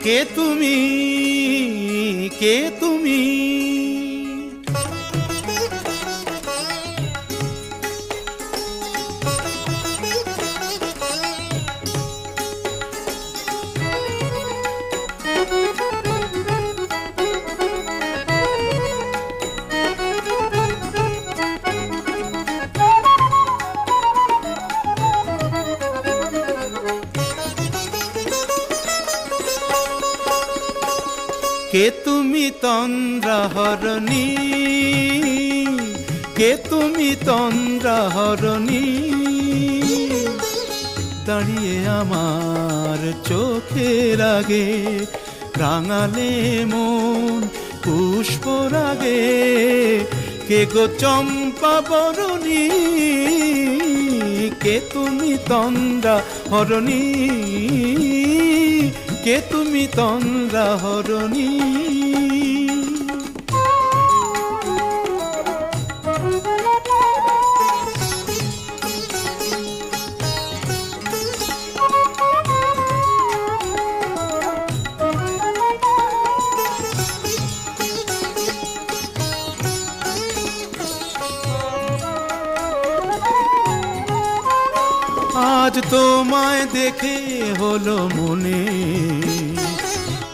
কে তুমি, কে তুমি? কে তুমি তন্দ্রাহরণী, কে তুমি তন্দ্রাহরণী? দাঁড়িয়ে আমার চোখের আগে রাঙালে মন পুষ্পর আগে। কে গো চম্পা বরণী, কে তুমি তন্দ্রাহরণী? কে তুমি তন্দ্রাহরণী? আজ তোমায় দেখে হলো মনে,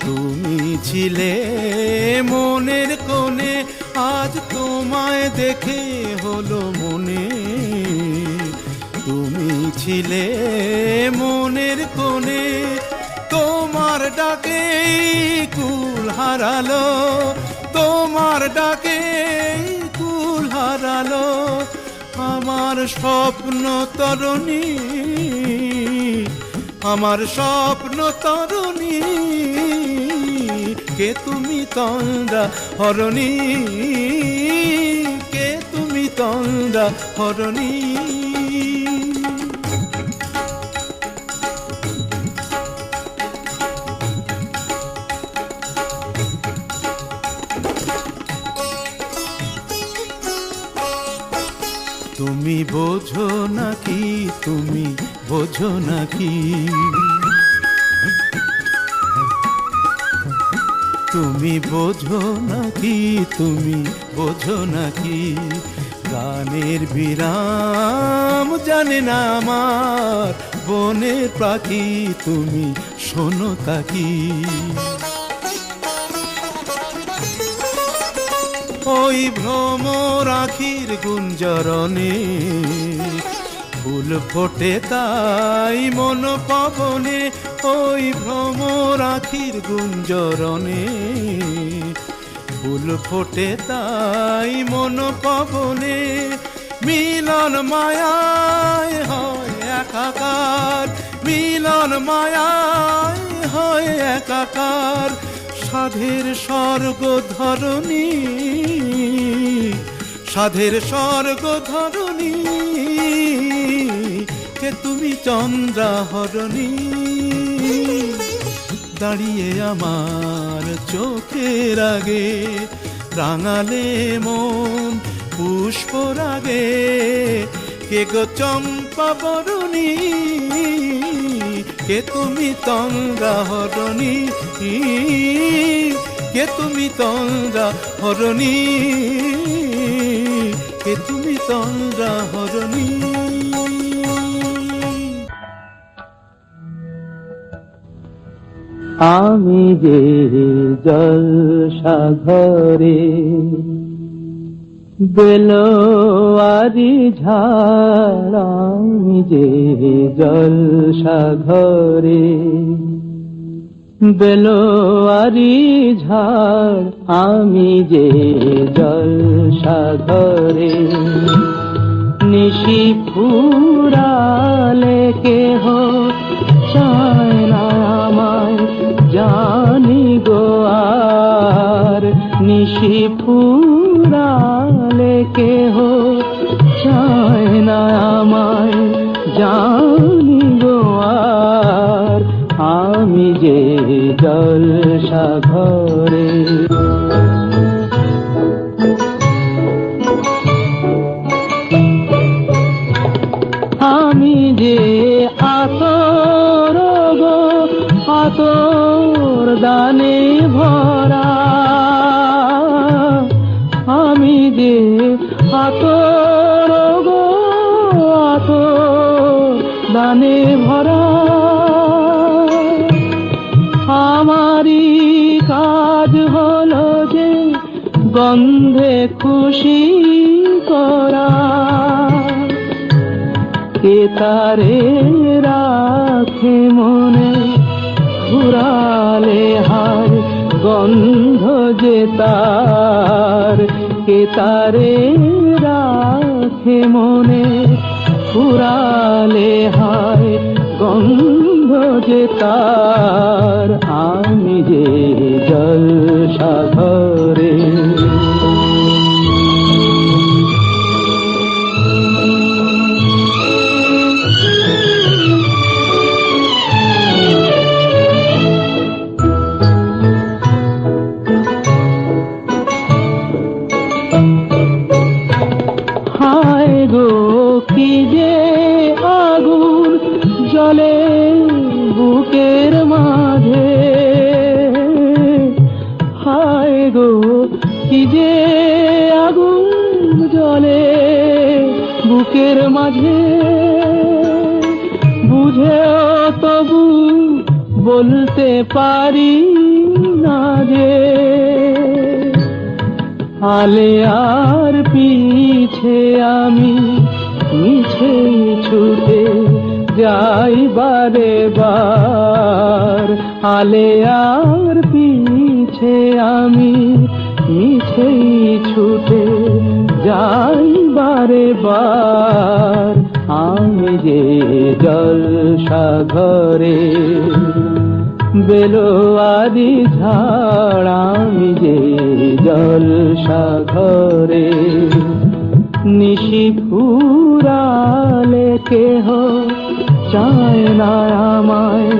তুমি ছিলে মনের কোণে। আজ তোমায় দেখে হলো মনে, তুমি ছিলে মনের কোণে। তোমার ডাকে কুল হারালো, তোমার ডাকে কুল হারালো আমার স্বপ্ন তরুণী, আমার স্বপ্ন তরুণী। কে তুমি তন্দ্রাহরণী, কে তুমি তন্দ্রাহরণী? তুমি বোঝো নাকি, তুমি বোঝো নাকি? তুমি বোঝো নাকি, তুমি বোঝো নাকি? গানের বিরাম জানে না আমার বনের পাখি, তুমি শোনো তাকি। ওই ভ্রমর আখির গুঞ্জরণে ফুল ফোটে তাই মন পবনে। ওই ভ্রমর আখির গুঞ্জরণে ফুল ফোটে তাই মন পবনে। মিলন মায়ায় হয় একাকার, মিলন মায়ায় হয় একাকার। সাধের স্বর্গ ধরণী, সাধের স্বর্গ ধরণী। কে তুমি চন্দ্রাহরণী, দাঁড়িয়ে আমার চোখের আগে রাঙালে মন পুষ্পর আগে। কে গো চম্পা বরণী, কে তুমি তন্দ্রাহরণী? কে তুমি তন্দ্রাহরণী, কে তুমি তন্দ্রাহরণী? আমি যে জলসাঘরে বেলোয়ারি ঝাড়, আমি যে জলসাঘরে বেলোয়ারি ঝাড়, আমি যে জলসাঘরে। নিশি ফুরালে কেহ চায় না আমায় জানি গো আর। নিশি ফুরালে কেহ চায় না আমায় জানি গো আর। আমি যে জলসাঘরে আমি যে আতর গো আতর দানে ভরা আমি যে আতর গো আতর দানে ভরা আমারই কাজ হলো যে গন্ধে খুশি করা কে তারে রাখে মনে ফুরালে হায় গন্ধ যে তার কে তারে রাখে মনে ফুরালে হায় গন্ধ যে তার আমি যে জলসাঘরে হায় গো কি যে আগুন জ্বলে বুকের মাঝে হায় গো কি যে আগুন জ্বলে বুকের মাঝে বুঝেও তবু বলতে পারি না যে আলে আর পিছে আমি মিছে ছুটে যাই বারে বার আলে আর পিছে আমি মিছে ছুটে যাই বারে বার আমি যে জলসাঘরে বেলোয়ারি ঝাড় আমি যে জলসাঘরে নিশি ফুরালে কেহ চায় না আমায়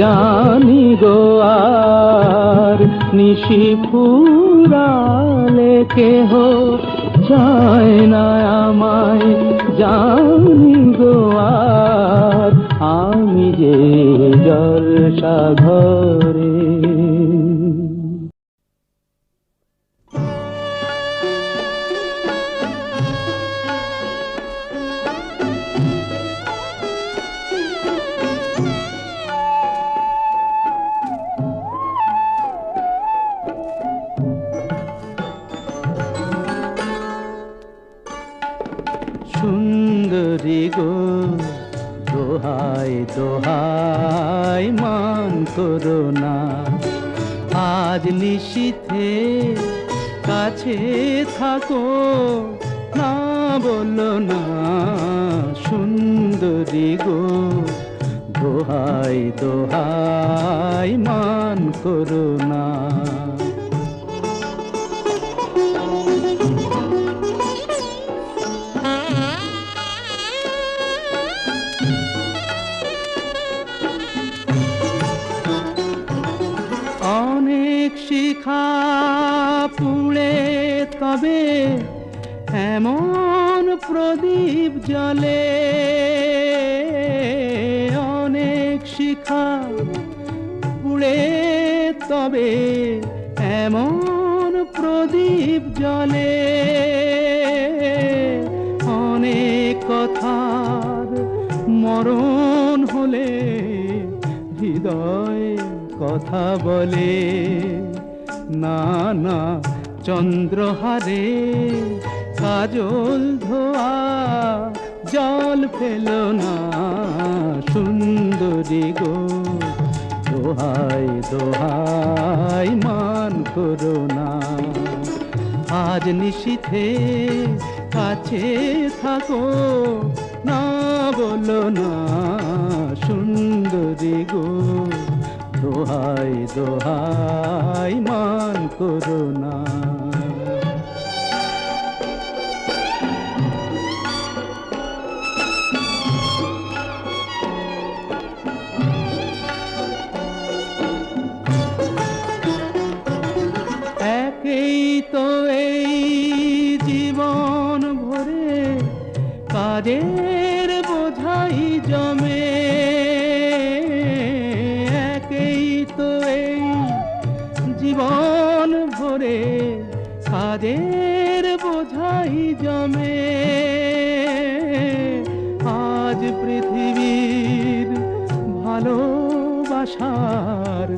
জানি গো আর নিশি ফুরালে কেহ চায় না আমায় জানি গো আর আমি যে জলসাঘরে সুন্দরী গো দোহাই দোহাই মান করো না আজ নিশীথে কাছে থাকো না বলো না সুন্দরী গো দোহাই দোহাই মান করো না অনেক শিখা পুড়ে তবে এমন প্রদীপ জ্বলে অনেক শিখা পুড়ে তবে এমন প্রদীপ জ্বলে অনেক কথার মরণ হলে হৃদয় কথা বলে না না চন্দ্রহারে কাজল ধোয়া জল ফেলো না সুন্দরী গো দোহাই দোহাই মান করো না আজ নিশীথে কাছে থাকো না বলো না সুন্দরী গো দোহাই দোহাই মান করো না একেই তো এই জীবন ভরে কাজের বোঝাই জমে একেই তো এই আসার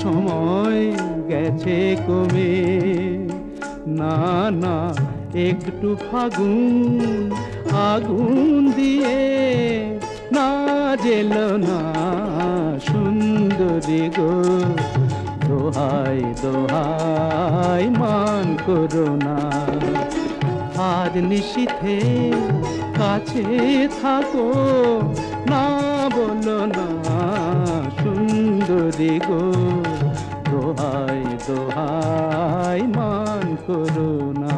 সময় গেছে কমে। না না একটু ফাগুন আগুন দিয়ে না জেল না সুন্দরী গো, দোহাই দোহাই মান করো না। আজ নিশীথে কাছে থাকো, না বলো না সুন্দরী গো, দোহাই দোহাই মান করো না।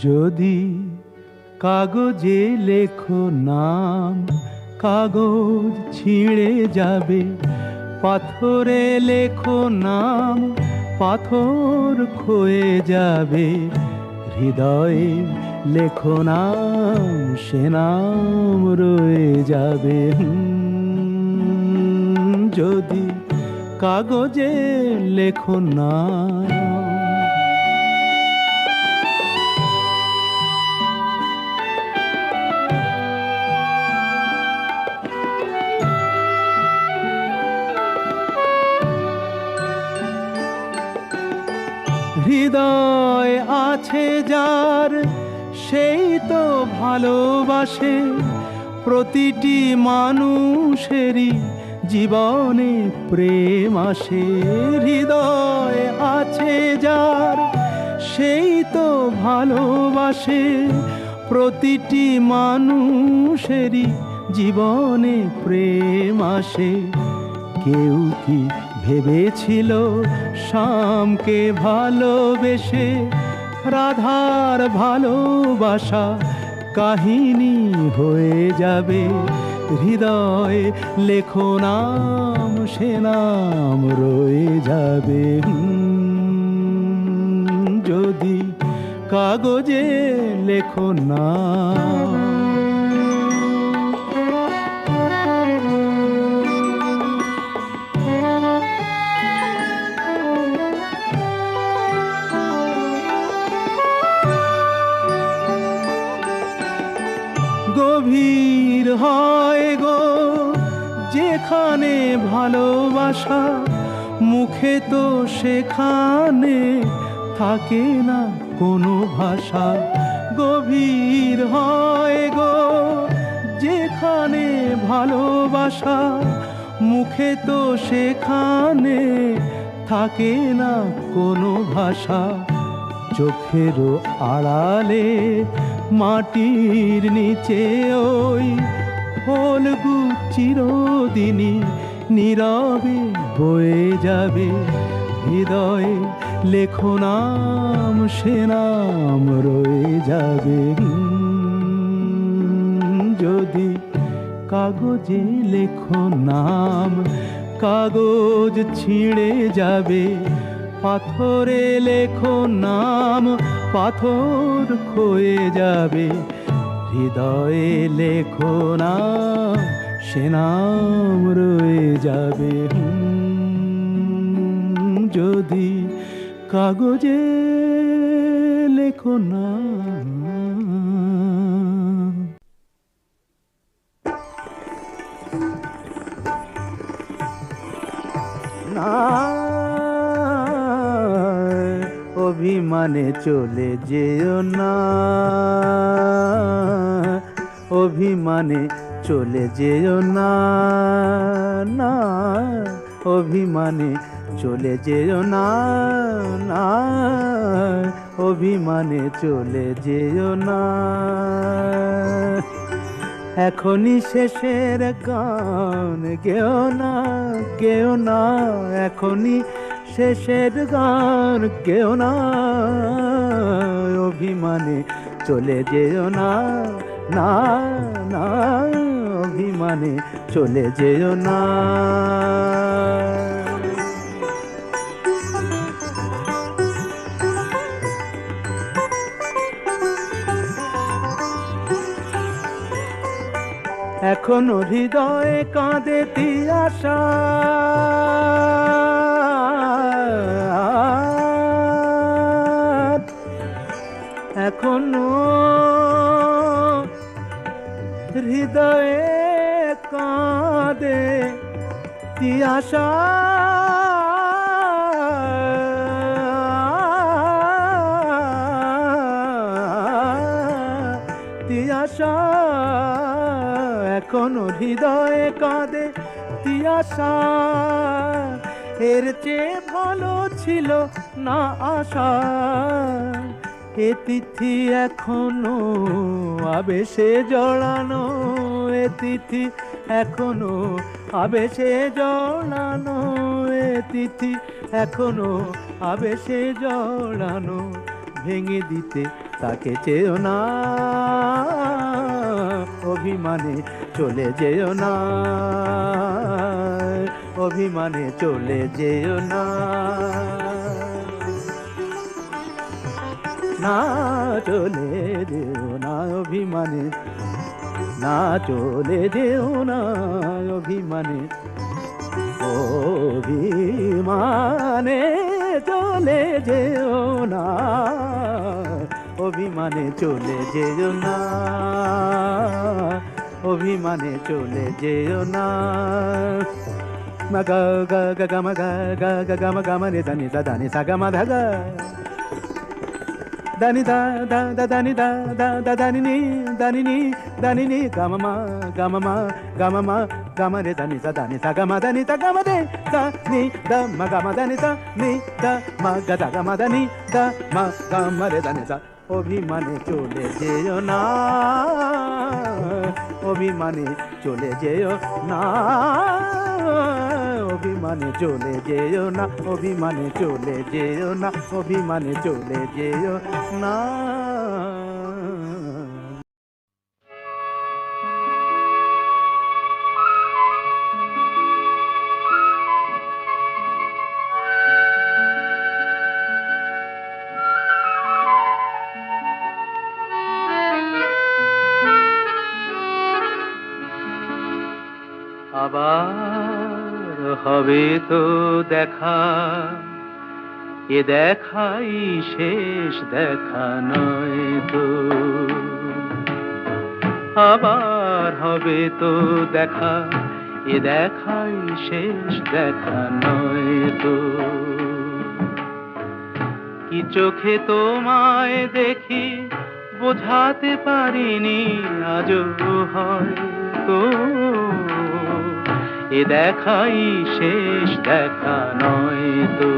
যদি কাগজে লেখো নাম, কাগজ ছিঁড়ে যাবে। পাথরে লেখো নাম, পাথর ক্ষয়ে যাবে। হৃদয়ে লেখো নাম, সে নাম রয়ে যাবে। যদি কাগজে লেখো নাম। হৃদয় আছে যার, সেই তো ভালোবাসে। প্রতিটি মানুষেরই জীবনে প্রেম আসে। হৃদয় আছে যার, সেই তো ভালোবাসে। প্রতিটি মানুষেরই জীবনে প্রেম আসে। কেউ কি ভেবেছিল শ্যামকে ভালোবেসে রাধার ভালোবাসা কাহিনী হয়ে যাবে। হৃদয়ে লেখো নাম, সে নাম রয়ে যাবে। যদি কাগজে লেখো নাম। গভীর হয় গো যেখানে ভালোবাসা, মুখে তো সেখানে থাকে না কোনো ভাষা। গভীর হয় গো যেখানে ভালোবাসা, মুখে তো সেখানে থাকে না কোনো ভাষা। চোখেরও আড়ালে মাটির নিচে ওই ফলগু চিরদিনই নীরবে বয়ে যাবে। হৃদয়ে লেখো নাম, সে নাম রয়ে যাবে। যদি কাগজে লেখো নাম, কাগজ ছিঁড়ে যাবে। পাথরে লেখো নাম, পাথর ক্ষয়ে যাবে। হৃদয়ে লেখো নাম, সে নাম রয়ে যাবে। যদি কাগজে লেখো নাম। না অভিমানে চলে যেও না, অভিমানে চলে যেও না। না অভিমানে চলে যেও না, না অভিমানে চলে যেও না। এখনই শেষের গান গেও না, গেও না। এখনই শেষের গান গেও না। অভিমানে চলে যেও না, না না অভিমানে চলে যেও না। এখনো হৃদয়ে কাঁদে তিয়াশা এখনো হৃদয়ে কাঁদে তিয়াশা তিয়াশা এখনো হৃদয়ে কাঁদে তিয়াশা এর চেয়ে ভালো ছিল না আশা এ তিথি এখনো আবেশে জড়ানো এ তিথি এখনো আবেশে জড়ানো এ তিথি এখনো আবেশে জড়ানো ভেঙে দিতে তাকে চেয়েও না অভিমানে চলে যেও না অভিমানে চলে যেও না না চলে যেও না অভিমানে না চলে যেও না অভিমানে অভিমানে চলে যেও না অভিমানে চলে যেও না অভিমানে চলে যেও না মা গা গা গা গা মা গা গা গা গা মা গা মা রে দানি দা দানি সা গা মা ধা গা দানি দা দা দা দানি দা দা দা দানি নি দানি নি গা মা মা গা মা মা গা মা মা গা মা রে দানি সা গা মা দানি তা গা মা রে দা নি দা মা গা মা দানি তা নি দা মা গা দা গা মা দানি দা মা গা মা রে দানি সা অভিমানে চলে যেও না অভিমানে চলে যেও না অভিমানে চলে যেও না অভিমানে চলে যেও না অভিমানে চলে যেও না আবার হবে তো দেখা এ দেখাই শেষ দেখা নয় তো আবার হবে তো দেখা এ দেখাই শেষ দেখা নয় তো কি চোখে তোমায় দেখি বোঝাতে পারিনি আজও হয়তো এ দেখাই শেষ দেখা নয় তো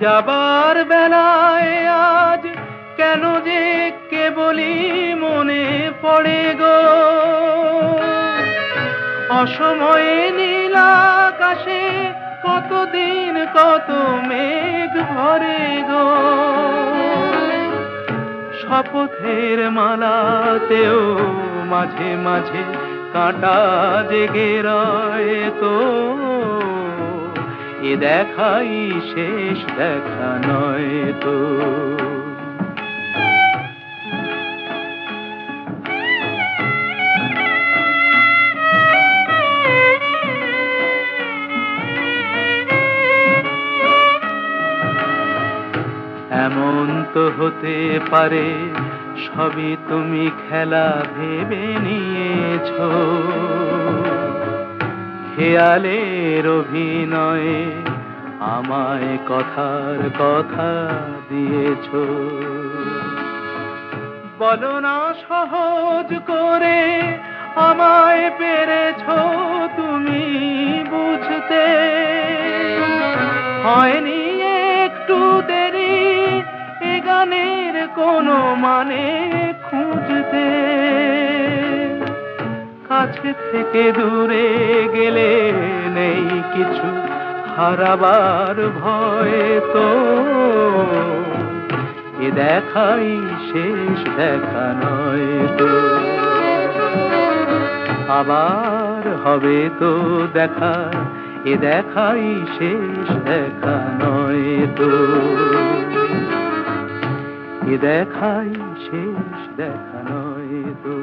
যাবার বেলায় আজ কেন যে কেবলই মনে পড়ে গো অসময়ে নীল আকাশে কতদিন কত মেঘ ভরে গো শপথের মালাতেও মাঝে মাঝে কাঁটা জেগে রয় তো এ দেখাই শেষ দেখা নয় তো এমন তো হতে পারে সবই তুমি খেলা ভেবে নিয়েছো খেয়ালের অভিনয়ে আমায় কথার কথা দিয়েছো বলো না সহজ করে আমায় পেরেছো তুমি বুঝতে হয়নি একটু দেরি এ গানের কোনো মানে খুঁজতে কাছে থেকে দূরে গেলে নেই কিছু হারাবার ভয় তো এ এ দেখাই শেষ দেখা নয় তো, আবার হবে তো দেখা, এ দেখাই শেষ দেখা নয় তো, এ দেখাই শেষ দেখা নয় তো।